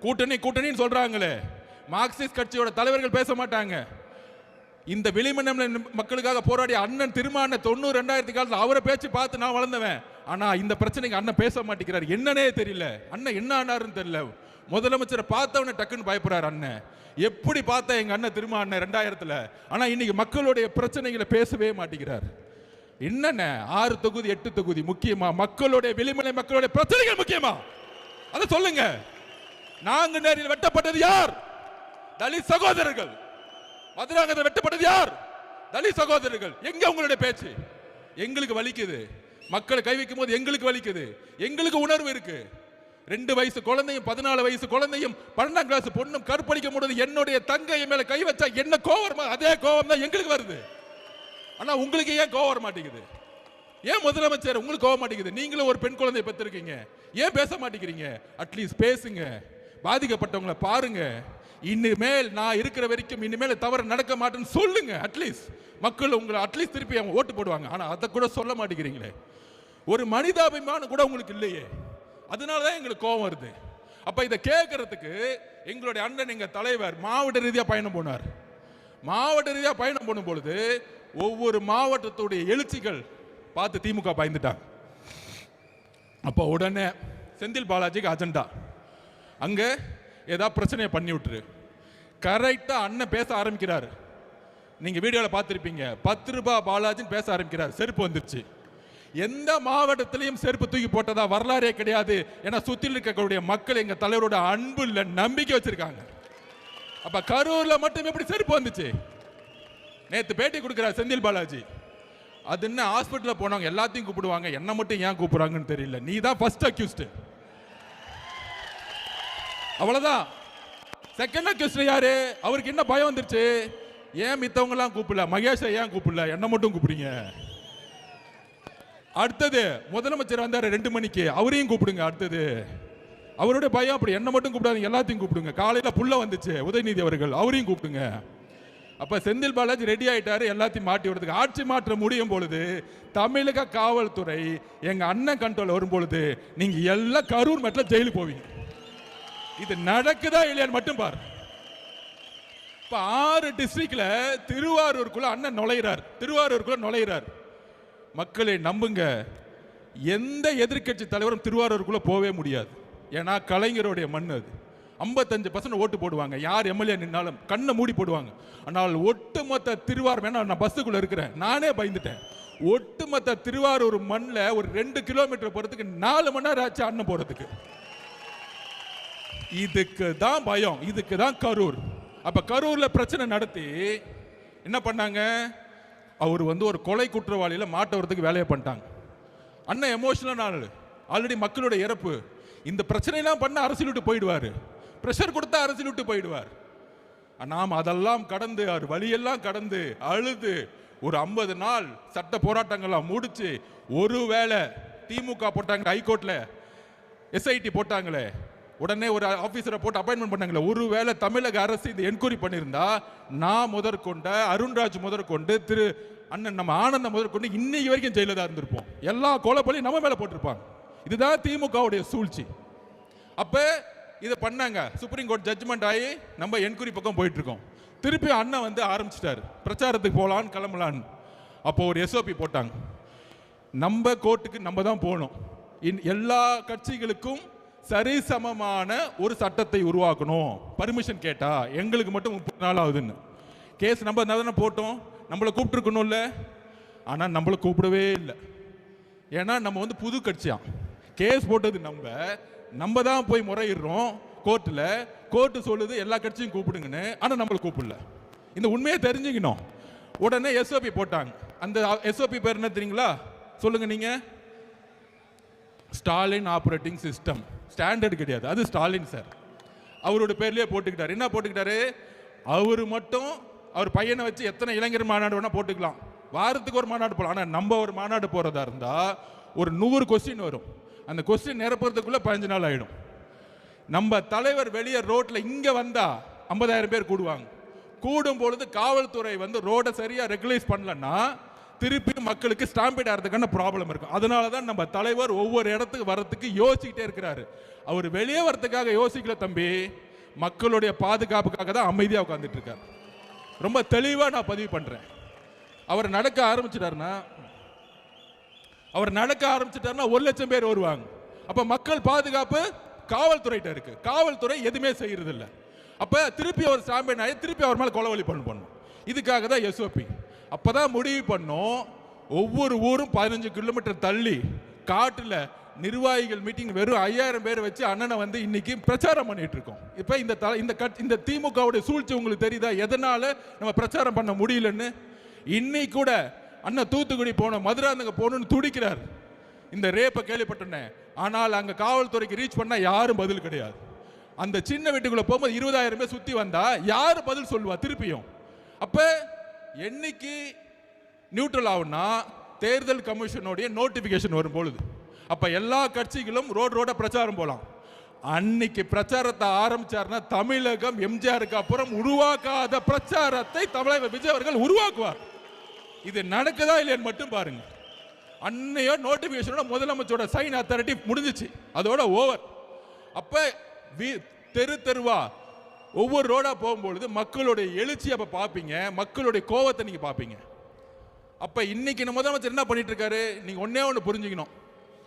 கூட்டணி கூட்டணின்னு சொல்றாங்களே, மார்க்சிஸ்ட் கட்சியோட தலைவர்கள் பேச மாட்டாங்க. இந்த விளிமணம் மக்களுக்காக போராடி அண்ணன் திருமான 90-2000 காலத்தில் அவரை பேச்சு பார்த்து நான் வளர்ந்தவன். ஆனா இந்த பிரச்சனைக்கு அண்ணன் பேச மாட்டேங்கிறார். என்னன்னே தெரியல. அண்ணன் என்ன ஆனாருன்னு தெரியல. முதலமைச்சரை பார்த்தவன டக்குன்னு பயப்படுறாரு அண்ணன். எப்படி பார்த்தா எங்க அண்ணன் திருமா அண்ணன் 2000ல். ஆனா இன்னைக்கு மக்களுடைய பிரச்சனைகளை பேசவே மாட்டேங்கிறார். என்னென்ன 6 தொகுதி 8 தொகுதி முக்கியமா? மக்களுடைய விளிமலை மக்களுடைய பிரச்சனைகள் முக்கியமா? அதை சொல்லுங்க. நாங்க நேரில் வெட்டப்பட்டது யார்? தலித் சகோதரர்கள். மதுராங்கத்தில் வெட்டப்பட்டது யார்? தலித் சகோதரர்கள். எங்க உங்களுடைய பேச்சு? எங்களுக்கு வலிக்குது. மக்களை கை வைக்கும் போது எங்களுக்கு வலிக்குது. எங்களுக்கு உணர்வு இருக்கு. 2 வயசு குழந்தையும் 14 வயசு குழந்தையும் 12ஆம் கிளாஸ் பொண்ணும் கற்பழிக்கும் பொழுது என்னுடைய தங்கை மேல கை வச்சா என்ன கோவம்? அதே கோவம் தான் எங்களுக்கு வருது. ஆனா உங்களுக்கு ஏன் கோவம் வர மாட்டேங்குது? ஏன் முதலமைச்சர் உங்களுக்கு கோவம் மாட்டேங்குது? நீங்களும் ஒரு பெண் குழந்தை பெற்றிருக்கீங்க, ஏன் பேச மாட்டேங்கிறீங்க? அட்லீஸ்ட் பேசுங்க. பாதிக்கப்பட்டவங்களை பாருங்க. இனிமேல் நான் இருக்கிற வரைக்கும் இனிமேல் தவறு நடக்க மாட்டேன்னு சொல்லுங்க. அட்லீஸ்ட் மக்கள் உங்களை அட்லீஸ்ட் திருப்பி அவங்க ஓட்டு போடுவாங்க. ஆனா அதை கூட சொல்ல மாட்டேங்கிறீங்களே. ஒரு மனிதாபிமானம் கூட உங்களுக்கு இல்லையே. அதனாலதான் எங்களுக்கு கோபம் வருது. அப்ப இதை கேட்கறதுக்கு எங்களுடைய அண்ணன் எங்க தலைவர் மாவட்ட ரீதியா பயணம் போனார். மாவட்ட ரீதியா பயணம் போடும் பொழுது ஒவ்வொரு மாவட்டத்துடைய எழுச்சிகள் பார்த்து திமுக பயந்துட்டாங்க. அப்போ உடனே செந்தில் பாலாஜிக்கு அஜெண்டா, அங்க ஏதாவது பிரச்சனையை பண்ணி விட்டுரு. கரெக்டா அண்ணன் பேச ஆரம்பிக்கிறார். நீங்க வீடியோல பார்த்திருப்பீங்க. 10 ரூபாய் பாலாஜின்னு பேச ஆரம்பிக்கிறார். செருப்பு வந்துருச்சு. எந்த மாவட்டத்திலையும் செருப்பு தூக்கி போட்டதா வரலாறே கிடையாது. ஏன்னா சுத்தியில் இருக்கக்கூடிய மக்கள் எங்க தலைவரோட அன்பு இல்ல நம்பிக்கை வச்சிருக்காங்க. அப்ப கரூர்ல மட்டும் எப்படி செருப்பு வந்துச்சு? நேத்து பேட்டி கொடுக்கிறார் செந்தில் பாலாஜி. அது என்ன ஹாஸ்பிட்டல் போனவங்க எல்லாத்தையும் கூப்பிடுவாங்க, என்ன மட்டும் ஏன் கூப்பிடுறாங்கன்னு தெரியல. நீ தான் ஃபர்ஸ்ட் அக்யூஸ்ட். அவ்வளவுதான். செகண்ட் அக்யூஸ்ட் யாரு? அவருக்கு என்ன பயம் வந்துருச்சு? ஏன் மித்தவங்க எல்லாம் கூப்பிடல, மகேஷை ஏன் கூப்பிடல, என்ன மட்டும் கூப்பிடுங்க? அடுத்தது முதலமைச்சர் வந்தாரு 2 மணிக்கு, அவரையும் கூப்பிடுங்க. அடுத்தது அவருடைய பயம் அப்படி, என்ன மட்டும் கூப்பிடாதீங்க, எல்லாத்தையும் கூப்பிடுங்க. காலையில புள்ள வந்துச்சு உதயநிதி அவர்கள், அவரையும் கூப்பிடுங்க. அப்ப செந்தில் பாலாஜி ரெடி ஆயிட்டாரு எல்லாத்தையும் மாட்டி விடுறதுக்கு. ஆட்சி மாற்ற முடியும் பொழுது தமிழக காவல்துறை எங்க அண்ணன் கண்ட்ரோல் வரும் பொழுது நீங்க எல்லாம் கரூர் மெட்ல ஜெயிலுக்கு போவீங்க. இது நடக்குதா இல்லையான்னு மட்டும் பாரு. இப்ப 6 டிஸ்ட்ரிக்ட்ல திருவாரூருக்குள்ள அண்ணன் நுழைகிறார். மக்களை நம்புங்க, எந்த எதிர்கட்சி தலைவரும் திருவாரூருக்குள்ள போவே முடியாது. ஏன்னா கலைஞருடைய மண் அது. 55% ஓட்டு போடுவாங்க. யார் எம்எல்ஏ நின்னாலும் கண்ணை மூடி போடுவாங்க. ஆனால் ஒட்டுமொத்த திருவாரூர், நான் பஸ்ஸுக்குள்ள இருக்கிறேன், நானே பயந்துட்டேன். ஒட்டுமொத்த திருவாரூர் மண்ணில் ஒரு 2 கிலோமீட்டர் போறதுக்கு 4 மணி நேரம் ஆச்சு அண்ணன் போறதுக்கு. இதுக்கு தான் பயம், இதுக்கு தான் கரூர். அப்ப கரூர்ல பிரச்சனை நடத்தி என்ன பண்ணாங்க? அவர் ஒரு கொலை குற்றவாளியில மாட்டவரத்துக்கு வேலையை பண்ணிட்டாங்க. அண்ணன் எமோஷனல் ஆளு, ஆல்ரெடி மக்களுடைய இறப்பு. இந்த பிரச்சனைலாம் பண்ண அரசியல் விட்டு போயிடுவார், பிரஷர் கொடுத்தா அரசியல் விட்டு போயிடுவார். நாம் அதெல்லாம் கடந்து, அவர் வழியெல்லாம் கடந்து அழுது ஒரு 50 நாள் சட்ட போராட்டங்கள்லாம் முடிச்சு, ஒருவேளை திமுக போட்டாங்க ஹைகோர்ட்ல எஸ்ஐடி போட்டாங்களே, உடனே ஒரு ஆபீசரை போட்டு அப்பாயின்மெண்ட் பண்ணாங்களே, ஒருவேளை தமிழக அரசு இந்த என்கொயரி பண்ணியிருந்தா நான் முதற்கொண்ட அருண்ராஜ் முதற்கொண்டு திரு அண்ணன் நம்ம ஆனந்த முதற்கொண்டு இன்னைக்கு வரைக்கும் ஜெயில தான் இருந்திருப்போம். எல்லா கொலைப்பள்ளியும் நம்ம மேல போட்டிருப்பாங்க. இதுதான் திமுகவுடைய சூழ்ச்சி. அப்ப இதை பண்ணாங்க. சுப்ரீம் கோர்ட் ஜட்ஜ்மெண்ட் ஆகி நம்ம என்கொயரி பக்கம் போயிட்டு இருக்கோம். திருப்பி அண்ணன் ஆரம்பிச்சிட்டாரு பிரச்சாரத்துக்கு போகலான்னு கிளம்பலான்னு. அப்போ ஒரு எஸ்ஓபி போட்டாங்க. நம்ம கோர்ட்டுக்கு நம்ம தான் போகணும். எல்லா கட்சிகளுக்கும் சரிசமமான ஒரு சட்டத்தை உருவாக்கணும். பர்மிஷன் கேட்டா எங்களுக்கு மட்டும் 30 நாள் ஆகுதுன்னு. கேஸ் நம்ம தானே போட்டோம், நம்மளை கூப்பிட்டுருக்கணும்ல. ஆனால் நம்மளை கூப்பிடவே இல்லை. ஏன்னா நம்ம புது கட்சியா, கேஸ் போட்டது நம்ம தான் போய் முறையிடுறோம் கோர்ட்டில். கோர்ட்டு சொல்லுது எல்லா கட்சியும் கூப்பிடுங்கன்னு, ஆனால் நம்மளை கூப்பிடல. இந்த உண்மையை தெரிஞ்சுக்கணும். உடனே எஸ்ஓபி போட்டாங்க. அந்த எஸ்ஓபி பேர் என்ன தெரியுங்களா? சொல்லுங்க நீங்க. Stalin operating system. ஸ்டாண்டர்ட் கிடையாது, அது ஸ்டாலின் சார் அவரோட பேர்லயே போட்டுக்கிட்டாரு. என்ன போட்டுக்கிட்டாரு? அவரு மட்டும் அவர் பையனை வச்சு எத்தனை இளைஞர் மாநாடு வேணா போட்டுக்கலாம், வாரத்துக்கு ஒரு மாநாடு போகலாம். ஆனால் நம்ம ஒரு மாநாடு போறதா இருந்தா ஒரு 100 கொஸ்டின் வரும். அந்த கொஸ்டின் நிரப்புறதுக்குள்ள 15 நாள் ஆயிடும். நம்ம தலைவர் வெளியே ரோட்ல இங்க வந்தா 50,000 பேர் கூடுவாங்க. கூடும் பொழுது காவல்துறை வந்து ரோட சரியா ரெகுலைஸ் பண்ணலன்னா திருப்பி மக்களுக்கு ஸ்டாம்பீட் ஆகிறதுக்கான ப்ராப்ளம் இருக்கும். அதனால தான் நம்ம தலைவர் ஒவ்வொரு இடத்துக்கு வரத்துக்கு யோசிச்சுட்டே இருக்கிறாரு. அவர் வெளியே வரத்துக்காக யோசிக்கல தம்பி, மக்களுடைய பாதுகாப்புக்காக தான் அமைதியாக உட்காந்துட்டு இருக்காரு. ரொம்ப தெளிவாக நான் பதிவு பண்றேன். அவர் நடக்க ஆரம்பிச்சிட்டாருன்னா 1 லட்சம் பேர் வருவாங்க. அப்ப மக்கள் பாதுகாப்பு காவல்துறையிட்ட இருக்கு. காவல்துறை எதுவுமே செய்யறது இல்லை. அப்ப திருப்பி அவர் ஸ்டாம்பீட் ஆகி திருப்பி அவர் மேல கொலவழி பண்ணும். இதுக்காக தான் எஸ்ஓபி. அப்பதான் முடிவு பண்ணோம், ஒவ்வொரு ஊரும் 15 கிலோமீட்டர் தள்ளி காட்டுல நிர்வாகிகள் மீட்டிங் வெறும் 5000 பேர் வச்சு அண்ணனை வந்து இன்னைக்கு பிரச்சாரம் பண்ணிட்டு இருக்கோம். இப்ப இந்த திமுகவுடைய சூழ்ச்சி உங்களுக்கு தெரியுதா? எதனால நம்ம பிரச்சாரம் பண்ண முடியலன்னு? இன்னைக்கு கூட அண்ணன் தூத்துக்குடி போனோம், மதுராந்தக போகணும்னு துடிக்கிறார். இந்த ரேப்பை கேள்விப்பட்டேன். ஆனால் அங்க காவல்துறைக்கு ரீச் பண்ணா யாரும் பதில் கிடையாது. அந்த சின்ன வீட்டுக்குள்ள போகும்போது 20,000 பேர் சுத்தி வந்தா யாரு பதில் சொல்லுவா திருப்பியும்? அப்ப என்னைக்கு நியூட்ரல் ஆகும்னா தேர்தல் கமிஷனுடைய நோட்டிபிகேஷன் வரும் பொழுது. அப்ப எல்லா கட்சிகளும் ரோட பிரச்சாரம் போலாம். அன்னைக்கு பிரச்சாரத்தை ஆரம்பிச்சார்னா தமிழகம் எம்ஜிஆருக்கு அப்புறம் உருவாக்காத பிரச்சாரத்தை தமிழக விஜய் அவர்கள் உருவாக்குவார். இது நடக்குதா இல்லையான்னு மட்டும் பாருங்க. அன்னையோ நோட்டிபிகேஷனோட முதலமைச்சரோட சைன் அத்தாரிட்டி முடிஞ்சிச்சு, அதோட ஓவர். அப்ப தெருவா ஒவ்வொரு ரோடா போகும்பொழுது மக்களுடைய எழுச்சி அப்ப பாப்பீங்க, மக்களுடைய கோவத்தை நீங்க பாப்பீங்க. அப்ப இன்னைக்கு முதலமைச்சர் என்ன பண்ணிட்டு இருக்காரு? நீங்க ஒன்னே ஒன்று புரிஞ்சுக்கணும்.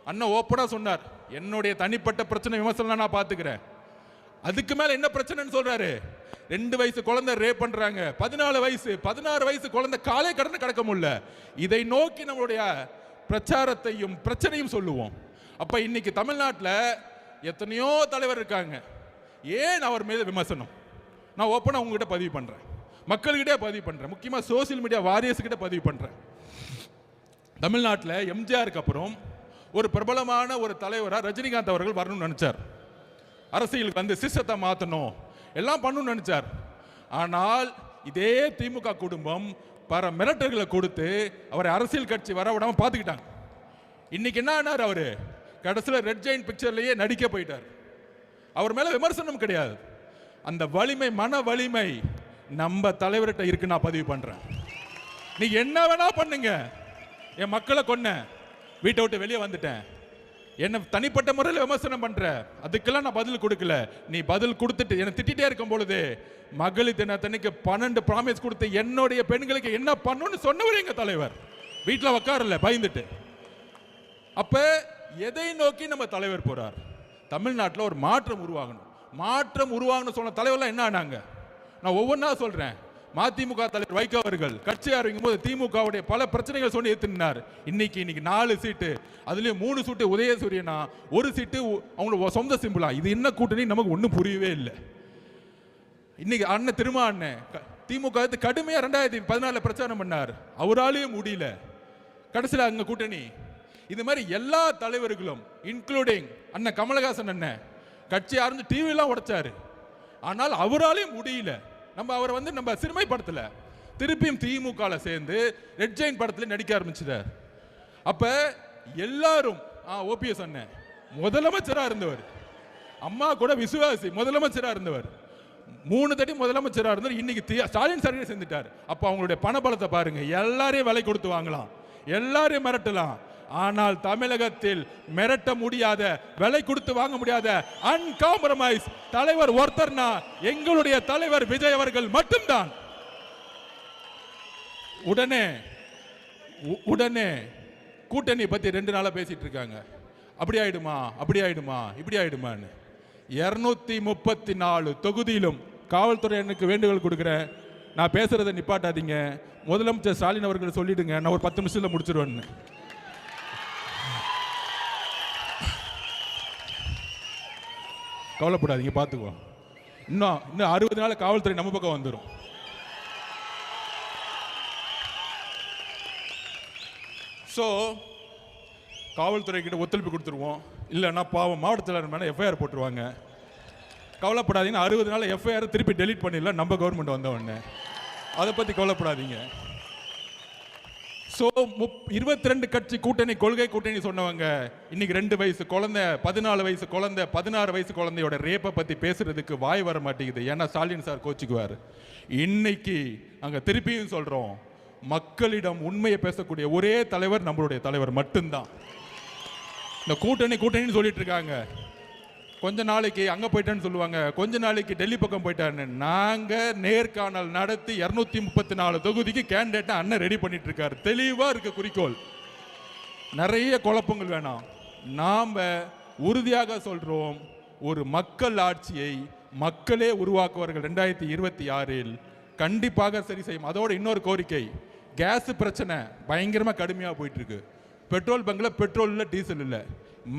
அண்ணன் ஓப்பனா சொன்னார், என்னுடைய தனிப்பட்ட பிரச்சனை விமர்சனம் நான் பாத்துக்கிறேன். அதுக்கு மேல என்ன பிரச்சனைன்னு சொல்றாரு. 2 வயசு குழந்தை ரேப் பண்றாங்க, 14 வயசு 16 வயசு குழந்தை காலை கடந்து கடக்க முடியல. இதை நோக்கி நம்மளுடைய பிரச்சாரத்தையும் பிரச்சனையும் சொல்லுவோம். அப்ப இன்னைக்கு தமிழ்நாட்டில் எத்தனையோ தலைவர் இருக்காங்க, ஏன் அவர் மீது விமர்சனம்? நான் ஓப்பனா உங்ககிட்ட பதிவு பண்றேன், மக்கள்கிட்டே பதிவு பண்றேன், முக்கியமா சோசியல் மீடியா வாரியர்ஸ் கிட்ட பதிவு பண்றேன். தமிழ்நாட்டில் எம்ஜிஆருக்கு அப்புறம் ஒரு பிரபலமான ஒரு தலைவராக ரஜினிகாந்த் அவர்கள் வரணும்னு நினைச்சார். அரசியலுக்கு வந்து சிஸ்டத்தை மாற்றணும் எல்லாம் பண்ணணும்னு நினைச்சார். ஆனால் இதே திமுக குடும்பம் பல மிரட்டல்களை கொடுத்து அவரை அரசியல் கட்சி வர விடாம பார்த்துக்கிட்டாங்க. இன்னைக்கு என்ன ஆனார்? அவரு கடைசியில் ரெட் ஜெயின் பிக்சர்லயே நடிக்க போயிட்டார். அவர் மேல விமர்சனம் கிடையாது. அந்த வலிமை, மன வலிமை நம்ம தலைவர்கிட்ட இருக்கு. நான் பதிவு பண்றேன். நீ என்ன வேணா பண்ணுங்க, என் மக்களை கொன்ன, வீட்டை விட்டு வெளியே வந்துட்டேன், என்ன தனிப்பட்ட முறையில் விமர்சனம் பண்ற, அதுக்கெல்லாம் நான் பதில் கொடுக்கல. நீ பதில் கொடுத்துட்டு என்ன திட்டிட்டே இருக்கும் பொழுது மகளிர் தினத்தன்னைக்கு 12 ப்ராமிஸ் கொடுத்து என்னுடைய பெண்களுக்கு என்ன பண்ணணும்னு சொன்னவர் எங்க தலைவர். வீட்டில் உட்காரல பயந்துட்டு. அப்ப எதை நோக்கி நம்ம தலைவர் போறார்? தமிழ்நாட்டில் ஒரு மாற்றம் உருவாகணும். மாற்றம் உருவாகணும் சொன்ன தலைவர்லாம் என்ன ஆனாங்க? நான் ஒவ்வொன்றா சொல்றேன். மதிமுக தலைவர் வைகோ அவர்கள் கட்சி ஆரம்பிக்கும் போது திமுகவுடைய பல பிரச்சனைகள் சொல்லி எடுத்துனார். இன்னைக்கு 4 சீட்டு, அதுலயும் 3 சீட்டு உதயசூரியனா, 1 சீட்டு அவங்களோட சொந்த சிம்பிளா. இது என்ன கூட்டணி நமக்கு ஒன்றும் புரியவே இல்லை. இன்னைக்கு அண்ணன் திருமா அண்ணன் திமுக கடுமையா 2014 பிரச்சாரம் பண்ணார், அவராலேயே முடியல. கடைசியில் அங்க கூட்டணி. இது மாதிரி எல்லா தலைவர்களும் இன்க்ளூடிங் அண்ணன் கமலஹாசன் அண்ணன் கட்சி ஆரம்பிச்சு டிவி எல்லாம் உடைச்சாரு. ஆனால் அவராலே முடியல. நம்ம அவரை வந்து நம்ம சிறுமைப்படுத்தல. திருப்பியும் திமுக சேர்ந்து ரெட் ஜெயின் படத்துல நடிக்க ஆரம்பிச்சிட்டார். அப்ப எல்லாரும் ஓபிஎஸ் அண்ணன் முதலமைச்சரா இருந்தவர், அம்மா கூட விசுவாசி முதலமைச்சரா இருந்தவர், 3 தட்டி முதலமைச்சரா இருந்தவர். இன்னைக்கு ஸ்டாலின் சர்வே செஞ்சுட்டார். அப்ப அவங்களுடைய பணபலத்தை பாருங்க. எல்லாரையும் விலை கொடுத்து வாங்கலாம், எல்லாரையும் மிரட்டலாம். ஆனால் தமிழகத்தில் மிரட்ட முடியாத, விலை கொடுத்து வாங்க முடியாத அன்காம்ப்ரமைஸ் தலைவர் ஒருத்தர்னா எங்களுடைய தலைவர் விஜய் அவர்கள் மட்டும்தான். உடனே கூட்டணி பத்தி 2 நாளா பேசிட்டு இருக்காங்க. அப்படி ஆயிடுமா, அப்படி ஆயிடுமா, இப்படி ஆயிடுமான்னு. 234 தொகுதியிலும் காவல்துறை எனக்கு வேண்டுகோள் கொடுக்குறேன், நான் பேசுறதை நிப்பாட்டாதீங்க. முதலமைச்சர் ஸ்டாலின் அவர்கள் சொல்லிடுங்க, நான் ஒரு 10 நிமிஷத்துல முடிச்சிருவேன்னு. கவலைப்படாதீங்க, பார்த்துக்குவோம். இன்னும் 60 நாள் காவல்துறை நம்ம பக்கம் வந்துடும். ஸோ காவல்துறை கிட்ட ஒத்துழைப்பு கொடுத்துருவோம். இல்லைன்னா பாவம் மாவட்டத்தில் மேலே எஃப்ஐஆர் போட்டுருவாங்க. கவலைப்படாதீங்க, 60 நாள் எஃப்ஐஆர் திருப்பி டெலீட் பண்ணிடலாம் நம்ம கவர்மெண்ட் வந்தவொடனே. அதை பற்றி கவலைப்படாதீங்க. சோ 22 கட்சி கூட்டணி, கொள்கை கூட்டணி சொன்னவங்க இன்னைக்கு 2 வயசு குழந்தை, 14 வயசு குழந்தை, 16 வயசு குழந்தையோட ரேப்பை பத்தி பேசுறதுக்கு வாய் வர மாட்டேங்குது. ஏன்னா ஸ்டாலின் சார் கோச்சிக்குவார். இன்னைக்கு அங்க திருப்பியும் சொல்றோம், மக்களிடம் உண்மையை பேசக்கூடிய ஒரே தலைவர் நம்மளுடைய தலைவர் மட்டும்தான். இந்த கூட்டணின்னு சொல்லிட்டு இருக்காங்க. கொஞ்ச நாளைக்கு அங்க போயிட்டேன்னு சொல்லுவாங்க, கொஞ்ச நாளைக்கு டெல்லி பக்கம் போயிட்டான்னு. நாங்க நேர்காணல் நடத்தி 234 தொகுதிக்கு கேண்டிடேட் அண்ணன் ரெடி பண்ணிட்டு இருக்காரு. தெளிவா இருக்கு குறிக்கோள். நிறைய குழப்பங்கள் வேணாம். நாம உறுதியாக சொல்றோம், ஒரு மக்கள் ஆட்சியை மக்களே உருவாக்குவார்கள் 2026 கண்டிப்பாக சரி செய்யும். அதோட இன்னொரு கோரிக்கை, கேஸ் பிரச்சனை பயங்கரமா கடுமையா போயிட்டு இருக்கு. பெட்ரோல் பங்க்ல பெட்ரோல் இல்ல, டீசல் இல்ல.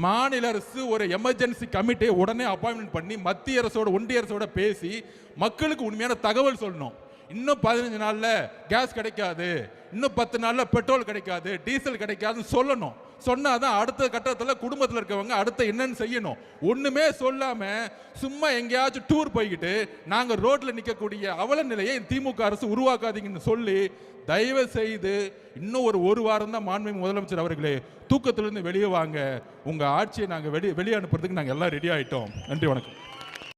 மாநில அரசு ஒரு எமர்ஜென்சி கமிட்டியை உடனே அப்பாயின்மெண்ட் பண்ணி மத்திய அரசோட ஒன்றிய அரசோட பேசி மக்களுக்கு உண்மையான தகவல் சொல்லணும். இன்னும் 15 நாள்ல கேஸ் கிடைக்காது, இன்னும் 10 நாள்ல பெட்ரோல் கிடைக்காது, டீசல் கிடைக்காதுன்னு சொல்லணும். சொன்னாதான் அடுத்த கட்டத்தில் குடும்பத்தில் இருக்கவங்க அடுத்த என்னன்னு செய்யணும். ஒண்ணுமே சொல்லாம சும்மா எங்கேயாச்சும் டூர் போய்கிட்டு நாங்க ரோட்ல நிற்கக்கூடிய அவல நிலையை திமுக அரசு உருவாக்காதீங்கன்னு சொல்லி தயவு செய்து இன்னும் ஒரு வாரம் தான் மாண்புமிகு முதலமைச்சர் அவர்களே, தூக்கத்திலிருந்து வெளியே வாங்க. உங்க ஆட்சியை நாங்கள் வெளியே அனுப்புறதுக்கு நாங்கள் எல்லாம் ரெடி ஆயிட்டோம். நன்றி, வணக்கம்.